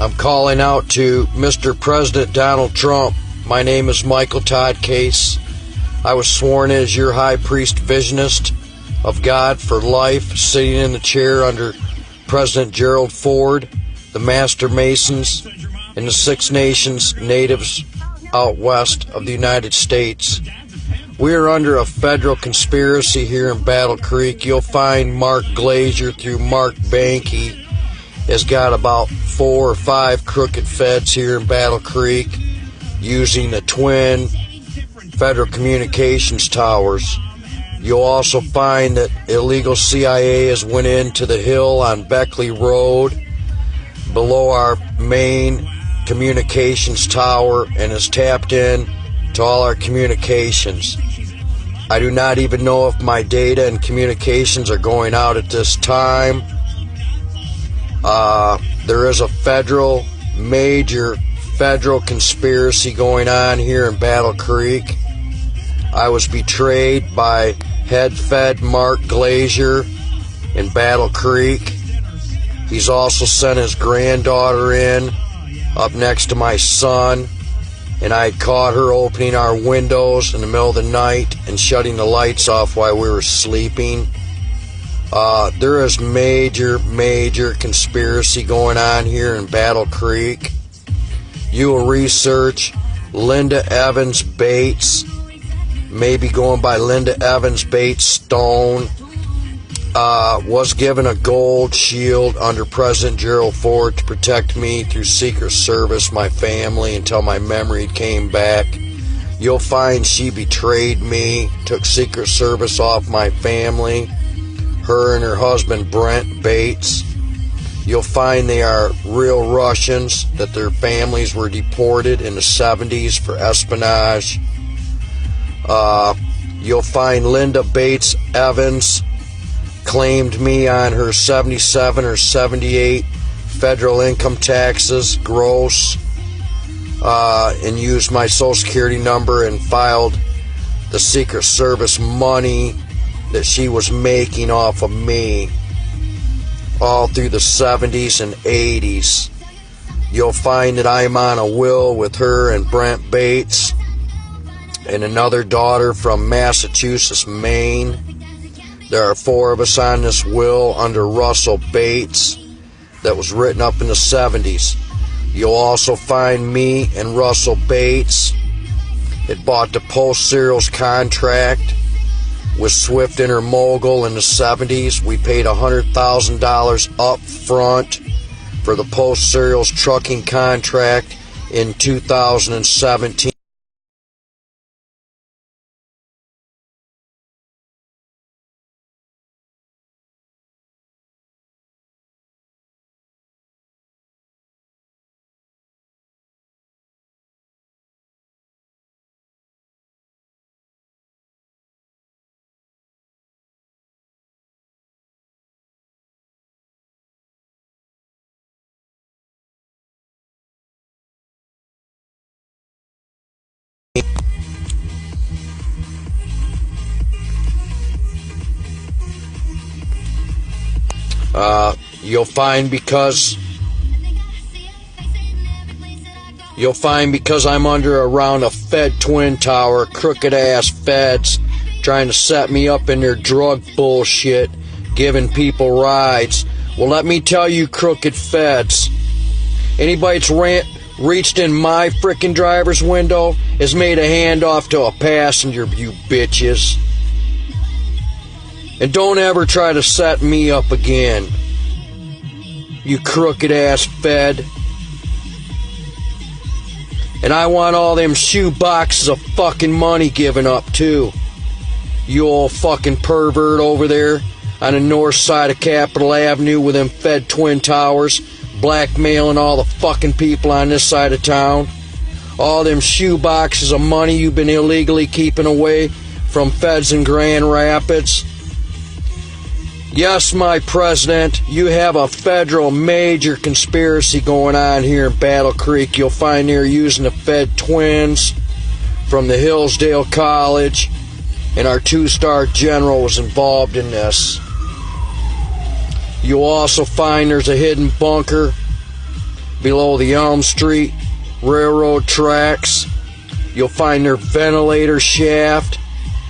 I'm calling out to Mr. President Donald Trump. My name is Michael Todd Case. I was sworn in as your high priest visionist of God for life, sitting in the chair under President Gerald Ford, the Master Masons, and the Six Nations natives out west of the United States. We are under a federal conspiracy here in Battle Creek. You'll find Mark Glazier through Mark Banke has got about 4 or 5 crooked feds here in Battle Creek using the twin federal communications towers. You'll also find that illegal CIA has went into the hill on Beckley Road below our main communications tower and has tapped in to all our communications. I do not even know if my data and communications are going out at this time. There is a major federal conspiracy going on here in Battle Creek. I was betrayed by head fed Mark Glazier in Battle Creek. He's also sent his granddaughter in up next to my son, and I had caught her opening our windows in the middle of the night and shutting the lights off while we were sleeping. There is major conspiracy going on here in Battle Creek. You will research Linda Evans Bates, maybe going by Linda Evans Bates Stone, was given a gold shield under President Gerald Ford to protect me through Secret Service, my family, until my memory came back. You'll find she betrayed me, took Secret Service off my family, her and her husband Brent Bates. You'll find they are real Russians, that their families were deported in the 70s for espionage. You'll find Linda Bates Evans claimed me on her 77 or 78 federal income taxes gross, and used my social security number and filed the Secret Service money that she was making off of me all through the 70s and 80s. You'll find that I'm on a will with her and Brent Bates and another daughter from Massachusetts, Maine. There are 4 of us on this will under Russell Bates that was written up in the 70s. You'll also find me and Russell Bates had bought the Post Cereals contract with Swift Intermogul in the 70s. We paid $100,000 up front for the Post Cereals trucking contract in 2017. You'll find because I'm under around a Fed twin tower, crooked ass feds trying to set me up in their drug bullshit, giving people rides. Well, let me tell you, crooked feds, anybody that's reached in my frickin' driver's window has made a handoff to a passenger, you bitches. And don't ever try to set me up again, you crooked ass fed. And I want all them shoe boxes of fucking money given up too. You old fucking pervert over there on the north side of Capitol Avenue with them Fed twin towers, blackmailing all the fucking people on this side of town. All them shoe boxes of money you've been illegally keeping away from feds in Grand Rapids. Yes, my president, you have a federal major conspiracy going on here in Battle Creek. You'll find they're using the Fed twins from the Hillsdale College, and our 2-star general was involved in this. You'll also find there's a hidden bunker below the Elm Street railroad tracks. You'll find their ventilator shaft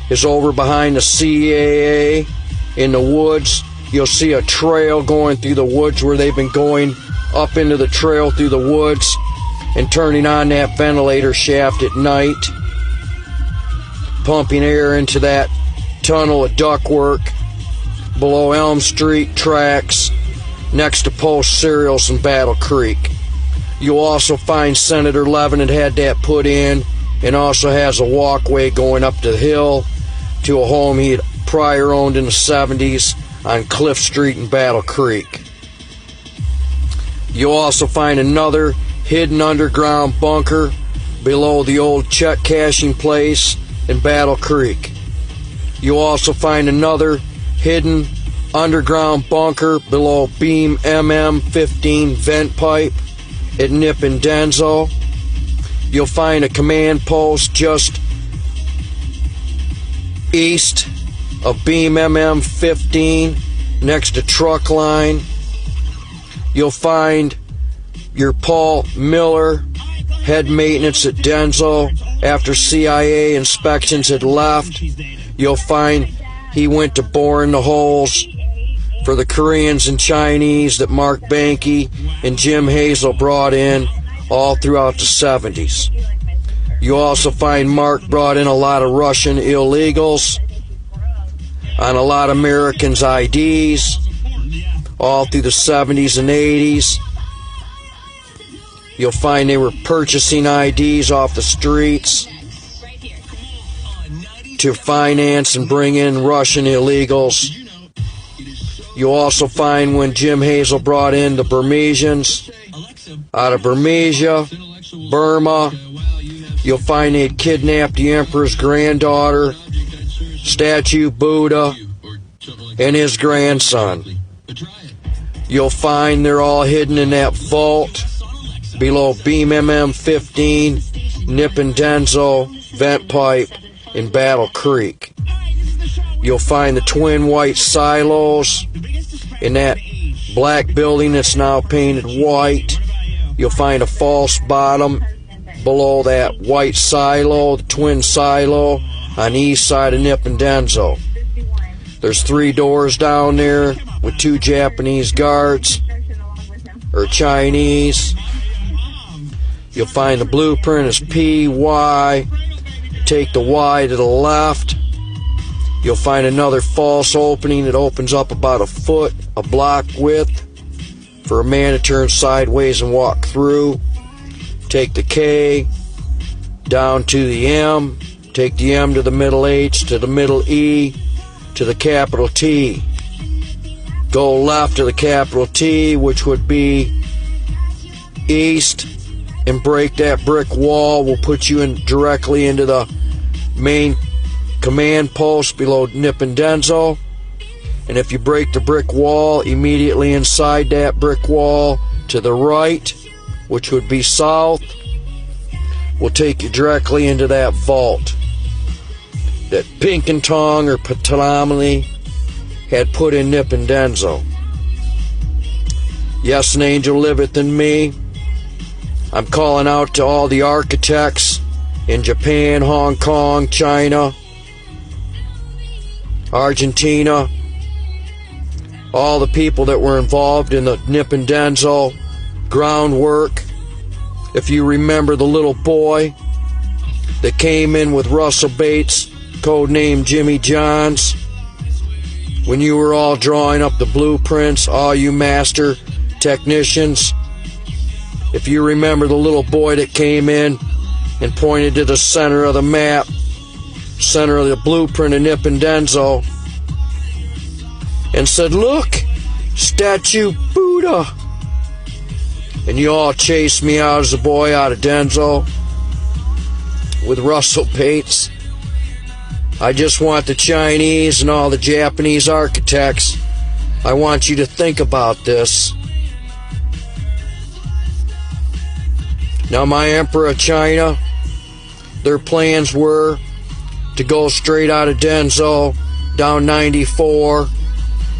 is over behind the CAA in the woods. You'll see a trail going through the woods where they've been going up into the trail through the woods and turning on that ventilator shaft at night, pumping air into that tunnel of ductwork below Elm Street tracks next to Post Cereals in Battle Creek. You'll also find Senator Levin had that put in, and also has a walkway going up the hill to a home he had prior owned in the 70s on Cliff Street in Battle Creek. You'll also find another hidden underground bunker below the old check cashing place in Battle Creek. You'll also find another hidden underground bunker below Beam MM15 vent pipe at Nip and Denso. You'll find a command post just east of Beam MM15 next to Truck Line. You'll find your Paul Miller, head maintenance at Denso, after CIA inspections had left. You'll find he went to boring the holes for the Koreans and Chinese that Mark Banke and Jim Hazel brought in all throughout the 70s. You also find Mark brought in a lot of Russian illegals on a lot of Americans' IDs all through the 70s and 80s. You'll find they were purchasing IDs off the streets to finance and bring in Russian illegals. You'll also find when Jim Hazel brought in the Burmesians out of Burmesia, Burma, you'll find they'd kidnapped the emperor's granddaughter, statue Buddha, and his grandson. You'll find they're all hidden in that vault below Beam MM15, Nip and Denso vent pipe in Battle Creek. You'll find the twin white silos in that black building that's now painted white. You'll find a false bottom below that white silo, the twin silo, on the east side of Nip and Denso. There's 3 doors down there with 2 Japanese guards, or Chinese. You'll find the blueprint is PY. Take the Y to the left. You'll find another false opening that opens up about a block width, for a man to turn sideways and walk through. Take the K down to the M. Take the M to the middle H, to the middle E, to the capital T. Go left to the capital T, which would be east, and break that brick wall. Will put you in directly into the main command post below Nip and Denso. And if you break the brick wall, immediately inside that brick wall to the right, which would be south, will take you directly into that vault that Pinkerton or Ptolemy had put in Nip and Denso. Yes, an angel liveth in me. I'm calling out to all the architects in Japan, Hong Kong, China, Argentina, all the people that were involved in the Nip and Denso groundwork. If you remember the little boy that came in with Russell Bates, codenamed Jimmy Johns, when you were all drawing up the blueprints, all you master technicians, if you remember the little boy that came in and pointed to the center of the map, center of the blueprint of Nip and Denso, and said, "Look, statue Buddha." And you all chased me out as a boy out of Denso with Russell Bates. I just want the Chinese and all the Japanese architects, I want you to think about this. Now, my Emperor of China, their plans were to go straight out of Denso, down 94,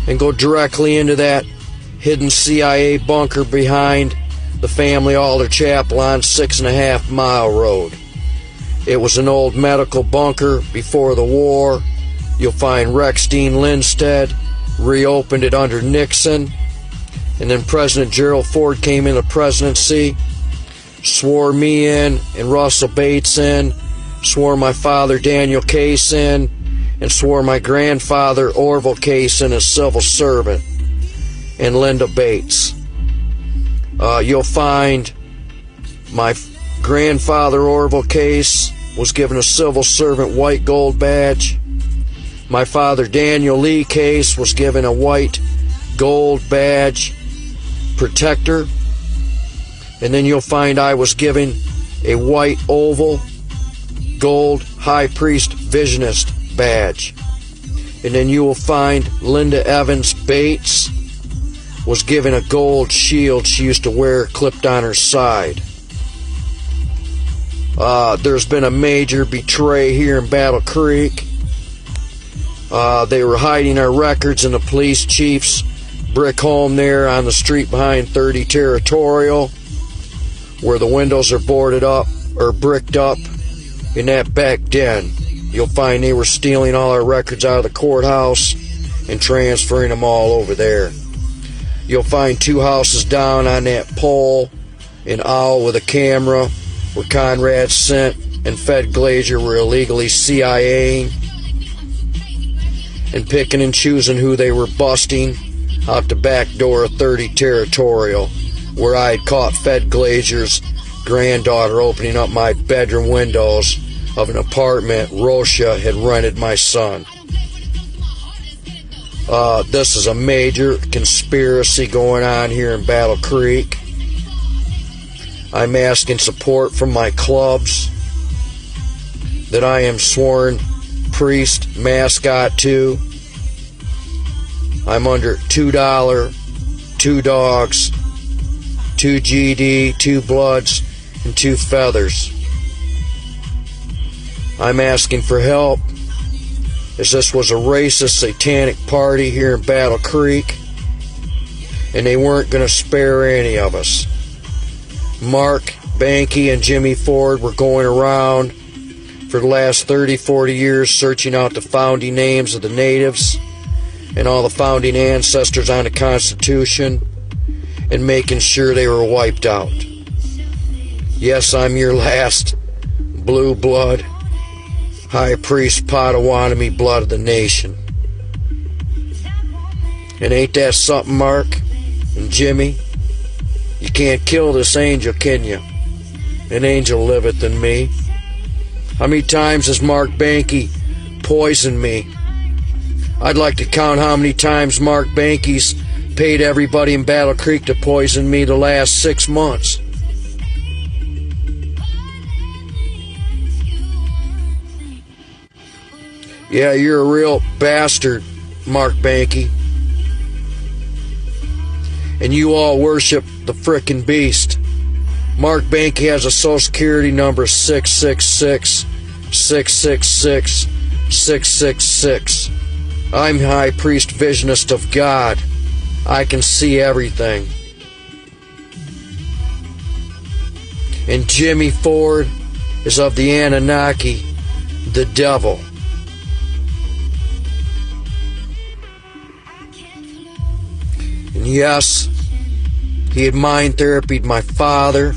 and go directly into that hidden CIA bunker behind the Family Altar Chapel on 6.5 Mile Road. It was an old medical bunker before the war. You'll find Rex Dean Lindstedt reopened it under Nixon. And then President Gerald Ford came into presidency, swore me in and Russell Bates in, swore my father Daniel Case in, and swore my grandfather Orville Case in as civil servant, and Linda Bates. You'll find my grandfather Orville Case was given a civil servant white gold badge. My father Daniel Lee Case was given a white gold badge protector. And then you'll find I was given a white oval gold high priest visionist badge. And then you will find Linda Evans Bates was given a gold shield she used to wear clipped on her side. There's been a major betray here in Battle Creek. They were hiding our records in the police chief's brick home there on the street behind 30 Territorial, where the windows are boarded up or bricked up. In that back den, you'll find they were stealing all our records out of the courthouse and transferring them all over there. You'll find 2 houses down on that pole an owl with a camera where Conrad Sent and Fed Glazier were illegally CIAing and picking and choosing who they were busting out the back door of 30 Territorial, where I had caught Fed Glazier's granddaughter opening up my bedroom windows of an apartment Rosha had rented my son. This is a major conspiracy going on here in Battle Creek. I'm asking support from my clubs that I am sworn priest mascot to. I'm under $2, 2 dogs, 2 GD, 2 bloods, and 2 feathers. I'm asking for help, as this was a racist satanic party here in Battle Creek, and they weren't going to spare any of us. Mark Banke and Jimmy Ford were going around for the last 30-40 years searching out the founding names of the natives and all the founding ancestors on the Constitution and making sure they were wiped out. Yes, I'm your last blue blood, high priest Potawatomi blood of the nation. And ain't that something, Mark and Jimmy? You can't kill this angel, can you? An angel liveth in me. How many times has Mark Banke poisoned me? I'd like to count how many times Mark Banke's paid everybody in Battle Creek to poison me the last 6 months. Yeah, you're a real bastard, Mark Banke. And you all worship the frickin' beast. Mark Banke has a social security number 666 666 666. I'm high priest visionist of God. I can see everything. And Jimmy Ford is of the Anunnaki, the devil. And yes, he had mind therapied my father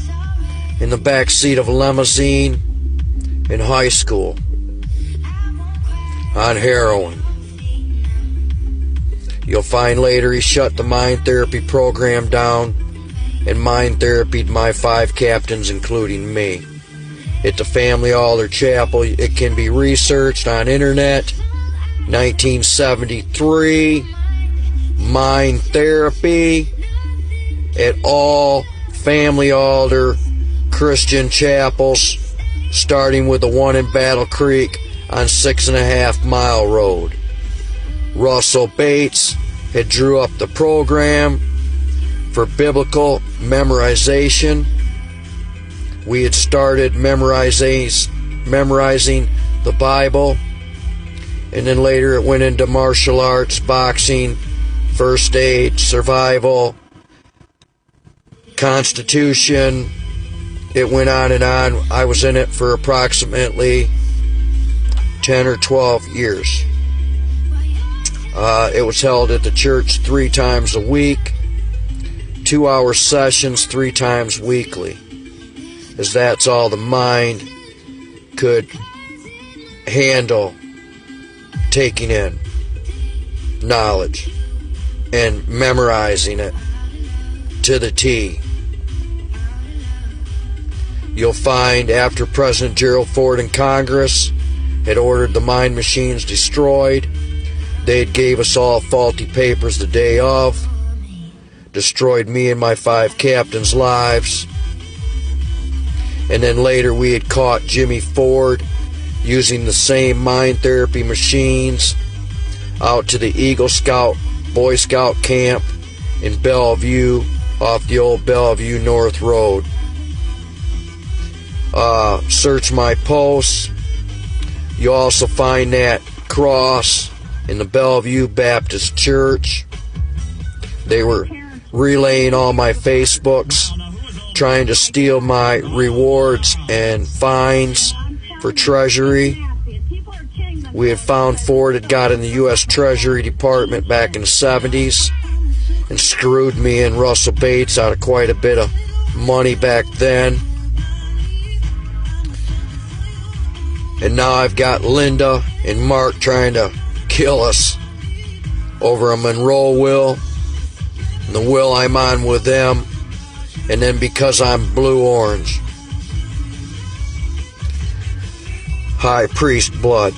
in the back seat of a limousine in high school on heroin. You'll find later he shut the mind therapy program down and mind therapied my 5 captains, including me. At the Family Altar Chapel, it can be researched on internet. 1973, mind therapy at all Family Altar Christian chapels, starting with the one in Battle Creek on 6.5 Mile Road. Russell Bates had drew up the program for biblical memorization. We had started memorizing the Bible, and then later it went into martial arts, boxing, first aid, survival, Constitution, it went on and on. I was in it for approximately 10 or 12 years. It was held at the church 3 times a week, 2-hour sessions 3 times weekly, as that's all the mind could handle taking in knowledge and memorizing it to the T. You'll find after President Gerald Ford in Congress had ordered the mind machines destroyed, they had gave us all faulty papers the day of, destroyed me and my 5 captains' lives, and then later we had caught Jimmy Ford using the same mind therapy machines out to the Eagle Scout Boy Scout camp in Bellevue off the old Bellevue North Road. Search my posts. You'll also find that cross in the Bellevue Baptist Church. They were relaying all my Facebooks, trying to steal my rewards and fines for Treasury. We had found Ford had got in the U.S. Treasury Department back in the 70s and screwed me and Russell Bates out of quite a bit of money back then. And now I've got Linda and Mark trying to kill us over a Monroe will, and the will I'm on with them, and then because I'm blue-orange. High priest blood.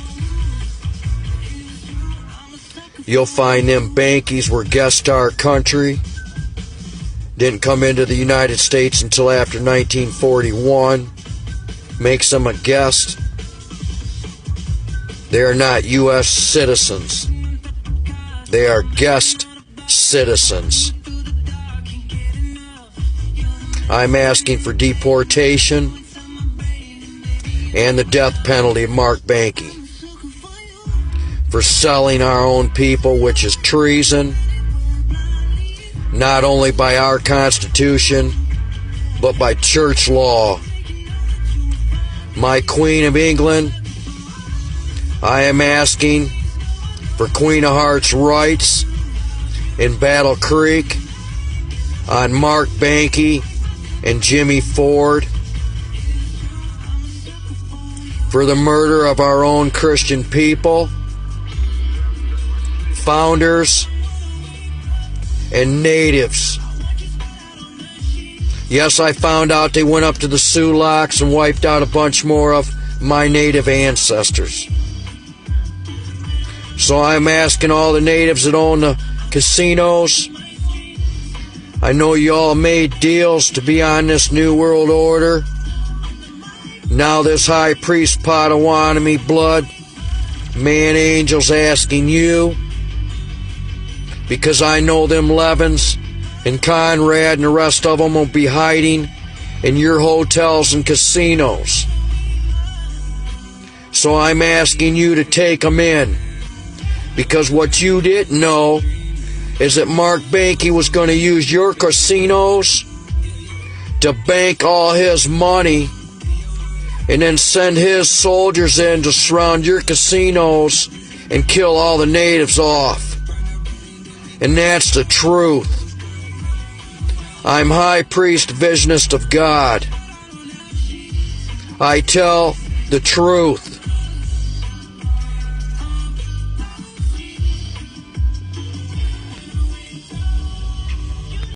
You'll find them Bankies were guest star country. Didn't come into the United States until after 1941. Makes them a guest. They are not U.S. citizens. They are guest citizens. I'm asking for deportation and the death penalty of Mark Banky for selling our own people, which is treason, not only by our Constitution, but by church law. My Queen of England, I am asking for Queen of Hearts rights in Battle Creek on Mark Banky and Jimmy Ford for the murder of our own Christian people, founders, and natives. Yes, I found out they went up to the Sulaks and wiped out a bunch more of my native ancestors. So I'm asking all the natives that own the casinos, I know you all made deals to be on this New World Order. Now this high priest Potawatomi blood, man angel's asking you, because I know them Levins and Conrad and the rest of them will be hiding in your hotels and casinos. So I'm asking you to take them in, because what you didn't know is that Mark Banky was going to use your casinos to bank all his money and then send his soldiers in to surround your casinos and kill all the natives off. And that's the truth. I'm High Priest Visionist of God. I tell the truth.